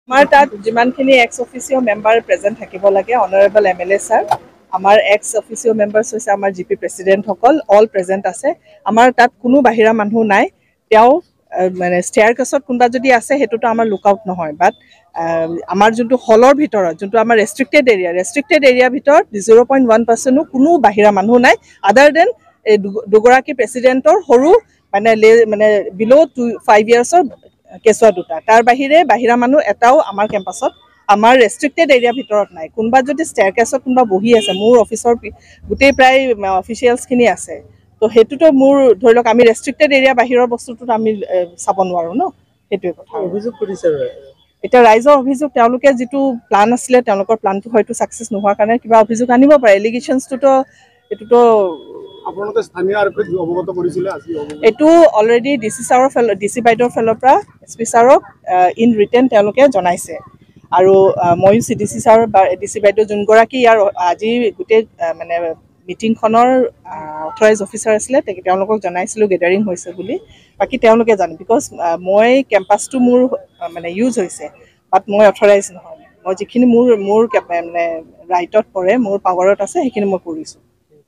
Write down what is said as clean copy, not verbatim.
আমাৰ তাত যিমানখিনি এক্স অফিচিঅ' মেম্বাৰ প্ৰেজেণ্ট থাকিব লাগে অনাৰেবল MLA ছাৰ আমাৰ এক্স অফিচিঅ' মেম্বাৰ্ছ হৈছে আমাৰ GP প্ৰেচিডেণ্টসকল অল প্ৰেজেণ্ট আছে আমাৰ তাত কোনো বাহিৰা মানুহ নাই তেওঁ মানে ষ্টেয়াৰ কেছত কোনোবা যদি আছে সেইটোতো আমাৰ লুকআউট নহয় বাট আমাৰ যোনটো হলৰ ভিতৰত যোনটো আমাৰ ৰেষ্ট্ৰিক্টেড এৰিয়াৰ ভিতৰত 0.1%ও কোনো বাহিৰা মানুহ নাই আদাৰ দেন এই দুগৰাকী প্ৰেচিডেণ্টৰ সৰু মানে বিল' 5 yearsৰ কেঁচুৱা দুটা তাৰ বাহিৰে বাহিৰা মানুহ এটাও আমাৰ কেম্পাছত আমাৰ ৰেষ্ট্ৰিক্টেড এৰিয়াৰ ভিতৰত নাই কোনোবা যদি ষ্টেয়াৰ কেছত কোনোবা বহি আছে মোৰ অফিচৰ গোটেই প্ৰায় অফিচিয়েলছখিনি আছে তো সেইটোতো মোৰ ধৰি লওক আমি ৰেষ্ট্ৰিক্টেড এৰিয়া বাহিৰৰ বস্তুটোত আমি চাব নোৱাৰোঁ ন সেইটোৱে কথা অভিযোগ কৰিছে এতিয়া ৰাইজৰ অভিযোগ তেওঁলোকে যিটো প্লান আছিলে তেওঁলোকৰ প্লানটো হয়তো ছাকচেছ নোহোৱাৰ কাৰণে কিবা অভিযোগ আনিব পাৰে এলিগেশ্যনছটোতো এইটোতো আপোনালোকে স্থানীয় আৰক্ষীক অৱগত কৰিছিলে আজি এইটো অলৰেডি DC বাইদেউৰ ফালৰ পৰা SP ছাৰক ইন ৰিটেন তেওঁলোকে জনাইছে আৰু ময়ো CDC ছাৰ বা DC বাইদেউ যোনগৰাকী ইয়াৰ আজি গোটেই মানে মিটিংখনৰ অথৰাইজ অফিচাৰ আছিলে তেওঁলোকক জনাইছিলোঁ গেডাৰিং হৈছে বুলি বাকী তেওঁলোকে জানে বিকজ মই কেম্পাছটো মোৰ মানে ইউজ হৈছে বাট মই অথৰাইজ নহয় মই যিখিনি মোৰ মানে ৰাইটত পৰে মোৰ পাৱাৰত আছে সেইখিনি মই কৰিছোঁ